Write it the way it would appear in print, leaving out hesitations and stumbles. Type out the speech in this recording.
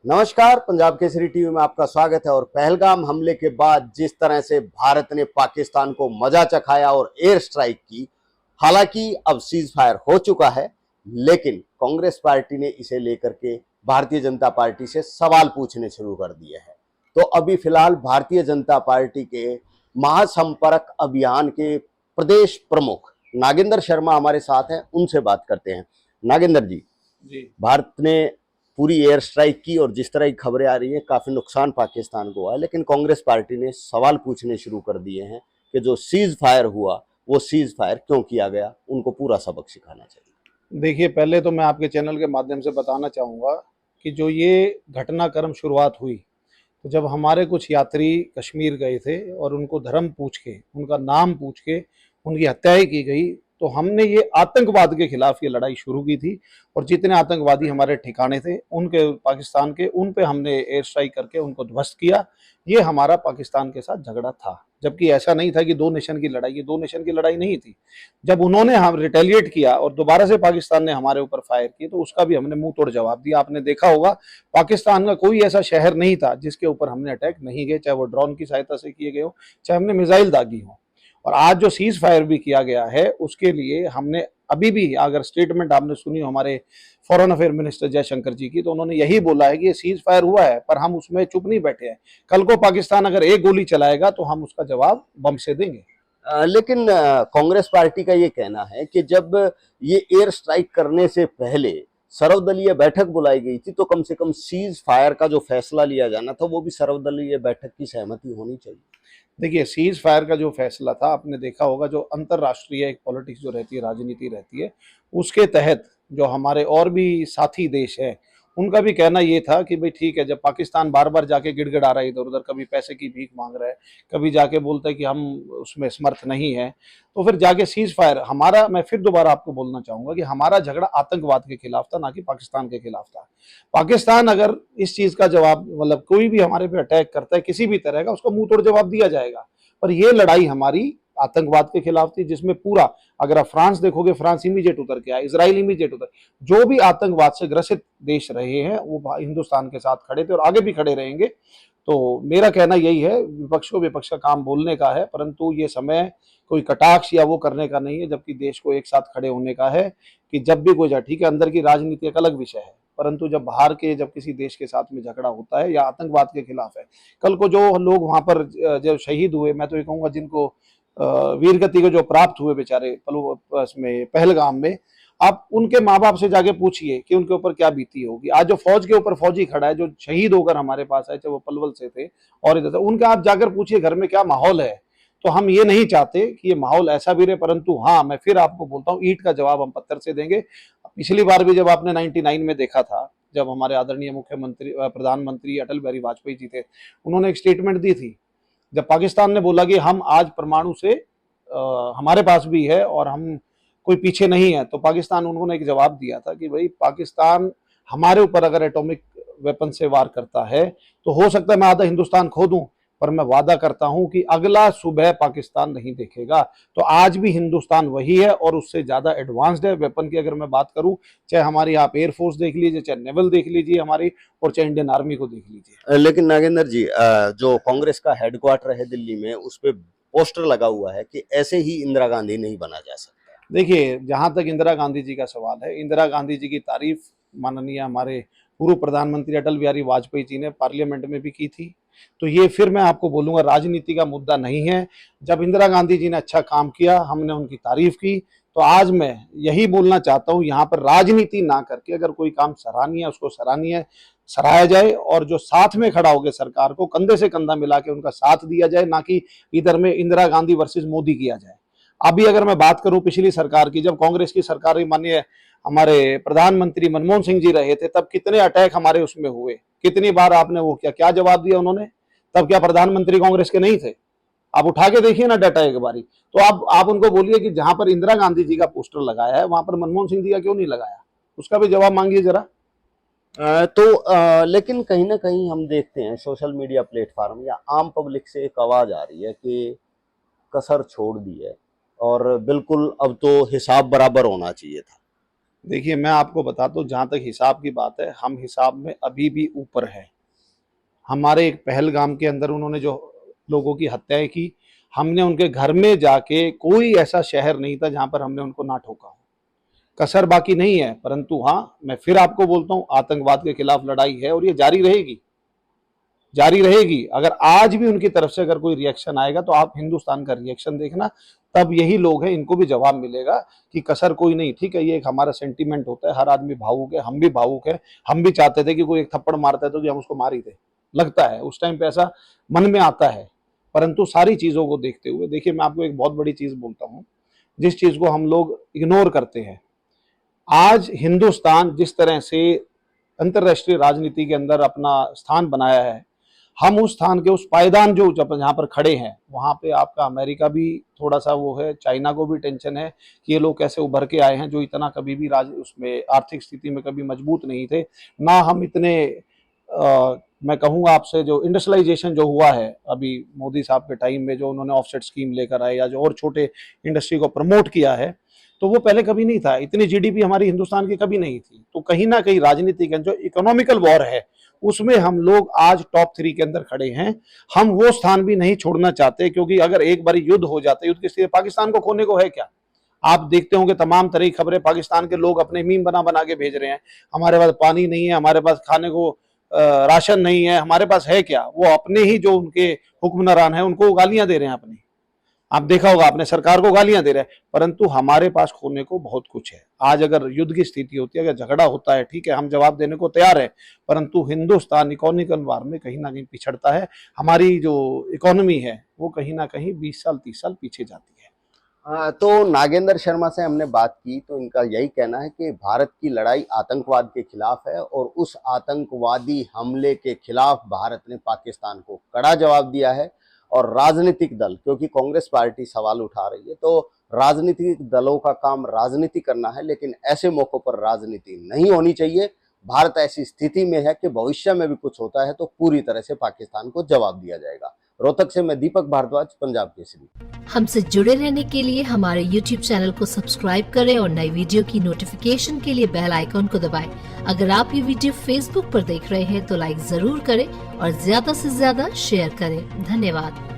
नमस्कार, पंजाब केसरी टीवी में आपका स्वागत है। और पहलगाम हमले के बाद जिस तरह से भारत ने पाकिस्तान को मजा चखाया और एयर स्ट्राइक की, हालांकि अब सीज फायर हो चुका है, लेकिन कांग्रेस पार्टी ने इसे लेकर के भारतीय जनता पार्टी से सवाल पूछने शुरू कर दिए हैं। तो अभी फिलहाल भारतीय जनता पार्टी के महासंपर्क अभियान के प्रदेश प्रमुख नागेंद्र शर्मा हमारे साथ हैं, उनसे बात करते हैं। नागेंद्र जी, भारत ने पूरी एयर स्ट्राइक की और जिस तरह की खबरें आ रही है काफी नुकसान पाकिस्तान को हुआ है, लेकिन कांग्रेस पार्टी ने सवाल पूछने शुरू कर दिए हैं कि जो सीज फायर हुआ वो सीज फायर क्यों किया गया, उनको पूरा सबक सिखाना चाहिए। देखिए, पहले तो मैं आपके चैनल के माध्यम से बताना चाहूँगा कि जो ये घटनाक्रम शुरुआत हुई, तो जब हमारे कुछ यात्री कश्मीर गए थे और उनको धर्म पूछ के, उनका नाम पूछ के उनकी हत्याएं की गई, तो हमने ये आतंकवाद के खिलाफ ये लड़ाई शुरू की थी। और जितने आतंकवादी हमारे ठिकाने थे उनके पाकिस्तान के, उन पे हमने एयर स्ट्राइक करके उनको ध्वस्त किया। ये हमारा पाकिस्तान के साथ झगड़ा था, जबकि ऐसा नहीं था कि दो नेशन की लड़ाई, ये दो नेशन की लड़ाई नहीं थी। जब उन्होंने हम रिटेलिएट किया और दोबारा से पाकिस्तान ने हमारे ऊपर फायर किए, तो उसका भी हमने मुंह तोड़ जवाब दिया। आपने देखा होगा, पाकिस्तान का कोई ऐसा शहर नहीं था जिसके ऊपर हमने अटैक नहीं किए, चाहे वो ड्रोन की सहायता से किए गए हो, चाहे हमने मिसाइल दागी हो। और आज जो सीज फायर भी किया गया है, उसके लिए हमने अभी भी, अगर स्टेटमेंट आपने सुनी हमारे फॉरेन अफेयर मिनिस्टर जयशंकर जी की, तो उन्होंने यही बोला है कि ये सीज फायर हुआ है, पर हम उसमें चुप नहीं बैठे हैं। कल को पाकिस्तान अगर एक गोली चलाएगा तो हम उसका जवाब बम से देंगे। लेकिन कांग्रेस पार्टी का ये कहना है कि जब ये एयर स्ट्राइक करने से पहले सर्वदलीय बैठक बुलाई गई थी, तो कम से कम सीज फायर का जो फैसला लिया जाना था वो भी सर्वदलीय बैठक की सहमति होनी चाहिए। देखिए, सीज फायर का जो फैसला था, आपने देखा होगा, जो अंतर्राष्ट्रीय एक पॉलिटिक्स जो रहती है, राजनीति रहती है, उसके तहत जो हमारे और भी साथी देश हैं, उनका भी कहना ये था कि भाई ठीक है, जब पाकिस्तान बार बार जाके गिड़गिड़ा रहा है इधर उधर, कभी पैसे की भीख मांग रहा है, कभी जाके बोलता है कि हम उसमें समर्थ नहीं है, तो फिर जाके सीज फायर हमारा, मैं फिर दोबारा आपको बोलना चाहूंगा कि हमारा झगड़ा आतंकवाद के खिलाफ था, ना कि पाकिस्तान के खिलाफ था। पाकिस्तान अगर इस चीज का जवाब, मतलब कोई भी हमारे पे अटैक करता है किसी भी तरह का, उसका मुंह तोड़ जवाब दिया जाएगा। पर ये लड़ाई हमारी आतंकवाद के खिलाफ थी, जिसमें पूरा, अगर आप फ्रांस देखोगे, फ्रांस इमीडिएट उतर के आया, इसराइल इमीडिएट उतर, जो भी आतंकवाद से ग्रसित देश रहे हैं वो हिंदुस्तान के साथ खड़े थे और आगे भी खड़े रहेंगे। तो मेरा कहना यही है, विपक्ष को विपक्ष का काम बोलने का है, परंतु ये समय कोई कटाक्ष या वो करने का नहीं है, जबकि देश को एक साथ खड़े होने का है। कि जब भी कोई, ठीक है, अंदर की राजनीति एक अलग विषय है, परंतु जब बाहर के, जब किसी देश के साथ में झगड़ा होता है या आतंकवाद के खिलाफ है, कल को जो लोग वहां पर जो शहीद हुए, मैं तो ये कहूंगा जिनको वीर गति को जो प्राप्त हुए बेचारे में पहलगाम में, आप उनके माँ बाप से जाके पूछिए कि उनके ऊपर क्या बीती होगी। आज जो फौज के ऊपर फौजी खड़ा है, जो शहीद होकर हमारे पास आए, चाहे वो पलवल से थे और इधर से, उनका आप जाकर पूछिए घर में क्या माहौल है। तो हम ये नहीं चाहते कि ये माहौल ऐसा भी रहे, परंतु हाँ, मैं फिर आपको बोलता हूँ, ईंट का जवाब हम पत्थर से देंगे। पिछली बार भी जब आपने 99 में देखा था, जब हमारे आदरणीय मुख्यमंत्री प्रधानमंत्री अटल बिहारी वाजपेयी जी थे, उन्होंने एक स्टेटमेंट दी थी। जब पाकिस्तान ने बोला कि हम आज परमाणु से हमारे पास भी है और हम कोई पीछे नहीं है, तो पाकिस्तान, उन्होंने एक जवाब दिया था कि भाई, पाकिस्तान हमारे ऊपर अगर एटॉमिक वेपन से वार करता है तो हो सकता है मैं आधा हिंदुस्तान खो दूं, पर मैं वादा करता हूं कि अगला सुबह पाकिस्तान नहीं देखेगा। तो आज भी हिंदुस्तान वही है और उससे ज्यादा एडवांस्ड है वेपन की, अगर मैं बात करूं, चाहे हमारी आप एयरफोर्स देख लीजिए, चाहे नेवल देख लीजिए हमारी, और चाहे इंडियन आर्मी को देख लीजिए। लेकिन नागेंद्र जी, जो कांग्रेस का हेडक्वार्टर है दिल्ली में, उस पे पोस्टर लगा हुआ है कि ऐसे ही इंदिरा गांधी नहीं बना जा सकता। देखिए, जहां तक इंदिरा गांधी जी का सवाल है, इंदिरा गांधी जी की तारीफ माननीय हमारे पूर्व प्रधानमंत्री अटल बिहारी वाजपेयी जी ने पार्लियामेंट में भी की थी। तो ये फिर मैं आपको बोलूंगा, राजनीति का मुद्दा नहीं है। जब इंदिरा गांधी जी ने अच्छा काम किया, हमने उनकी तारीफ की, तो आज मैं यही बोलना चाहता हूं, यहाँ पर राजनीति ना करके अगर कोई काम सराहनीय है, उसको सराहनीय सराहा जाए, और जो साथ में खड़ा हो गए सरकार को कंधे से कंधा मिला के उनका साथ दिया जाए, ना कि इधर में इंदिरा गांधी वर्सेस मोदी किया जाए। अभी अगर मैं बात करूं पिछली सरकार की, जब कांग्रेस की सरकार, माननीय हमारे प्रधानमंत्री मनमोहन सिंह जी रहे थे, तब कितने अटैक हमारे उसमें हुए, कितनी बार आपने वो किया, क्या जवाब दिया उन्होंने? तब क्या प्रधानमंत्री कांग्रेस के नहीं थे? आप उठा के देखिए ना डाटा एक बारी। तो आप उनको बोलिए कि जहां पर इंदिरा गांधी जी का पोस्टर लगाया है, वहां पर मनमोहन सिंह जी का क्यों नहीं लगाया? उसका भी जवाब मांगिए जरा। लेकिन कहीं ना कहीं हम देखते हैं सोशल मीडिया प्लेटफॉर्म या आम पब्लिक से एक आवाज आ रही है कि कसर छोड़ दी है और बिल्कुल अब तो हिसाब बराबर होना चाहिए था। देखिए, मैं आपको बताता हूँ, जहाँ तक हिसाब की बात है, हम हिसाब में अभी भी ऊपर हैं। हमारे एक पहलगाम के अंदर उन्होंने जो लोगों की हत्याएं की, हमने उनके घर में जाके, कोई ऐसा शहर नहीं था जहाँ पर हमने उनको ना ठोका हो। कसर बाकी नहीं है, परंतु हाँ, मैं फिर आपको बोलता हूँ, आतंकवाद के खिलाफ लड़ाई है और ये जारी रहेगी, जारी रहेगी। अगर आज भी उनकी तरफ से अगर कोई रिएक्शन आएगा तो आप हिंदुस्तान का रिएक्शन देखना, तब यही लोग हैं, इनको भी जवाब मिलेगा कि कसर कोई नहीं। ठीक है, ये एक हमारा सेंटीमेंट होता है, हर आदमी भावुक है, हम भी भावुक है। हम भी चाहते थे कि कोई एक थप्पड़ मारता है तो कि हम उसको मार ही थे, लगता है उस टाइम पे ऐसा मन में आता है। परंतु सारी चीजों को देखते हुए, देखिए, मैं आपको एक बहुत बड़ी चीज बोलता हूँ, जिस चीज को हम लोग इग्नोर करते हैं। आज हिंदुस्तान जिस तरह से अंतर्राष्ट्रीय राजनीति के अंदर अपना स्थान बनाया है, हम उस स्थान के उस पायदान जो जहाँ पर खड़े हैं, वहाँ पे आपका अमेरिका भी थोड़ा सा वो है, चाइना को भी टेंशन है कि ये लोग कैसे उभर के आए हैं, जो इतना कभी भी उसमें आर्थिक स्थिति में कभी मजबूत नहीं थे। ना हम इतने मैं कहूँगा आपसे, जो इंडस्ट्रियलाइजेशन जो हुआ है अभी मोदी साहब के टाइम में, जो उन्होंने ऑफसेट स्कीम लेकर आए या जो और छोटे इंडस्ट्री को प्रमोट किया है, तो वो पहले कभी नहीं था। इतनी जीडीपी हमारी हिंदुस्तान की कभी नहीं थी। तो कहीं ना कहीं राजनीति का जो इकोनॉमिकल वॉर है, उसमें हम लोग आज टॉप 3 के अंदर खड़े हैं। हम वो स्थान भी नहीं छोड़ना चाहते, क्योंकि अगर एक बार युद्ध हो जाता, युद्ध की स्थिति, पाकिस्तान को खोने को है क्या? आप देखते होंगे तमाम तरह की खबरें, पाकिस्तान के लोग अपने मीम बना बना के भेज रहे हैं, हमारे पास पानी नहीं है, हमारे पास खाने को राशन नहीं है, हमारे पास है क्या? वो अपने ही जो उनके हुक्मरान है उनको गालियां दे रहे हैं अपनी। आप देखा होगा, अपने सरकार को गालियां दे रहे हैं, परंतु हमारे पास खोने को बहुत कुछ है। आज अगर युद्ध की स्थिति होती है, अगर झगड़ा होता है, ठीक है, हम जवाब देने को तैयार है, परंतु हिंदुस्तान इकोनॉमिकल वार में कहीं ना कहीं पिछड़ता है। हमारी जो इकोनॉमी है वो कहीं ना कहीं 20 साल 30 साल पीछे जाती है। तो नागेंद्र शर्मा से हमने बात की तो इनका यही कहना है कि भारत की लड़ाई आतंकवाद के खिलाफ है और उस आतंकवादी हमले के खिलाफ भारत ने पाकिस्तान को कड़ा जवाब दिया है। और राजनीतिक दल, क्योंकि कांग्रेस पार्टी सवाल उठा रही है, तो राजनीतिक दलों का काम राजनीति करना है, लेकिन ऐसे मौकों पर राजनीति नहीं होनी चाहिए। भारत ऐसी स्थिति में है कि भविष्य में भी कुछ होता है तो पूरी तरह से पाकिस्तान को जवाब दिया जाएगा। रोहतक से मैं दीपक भारद्वाज, पंजाब केसरी। हमसे जुड़े रहने के लिए हमारे YouTube चैनल को सब्सक्राइब करें और नई वीडियो की नोटिफिकेशन के लिए बेल आइकॉन को दबाएं। अगर आप ये वीडियो Facebook पर देख रहे हैं तो लाइक जरूर करें और ज्यादा से ज्यादा शेयर करें। धन्यवाद।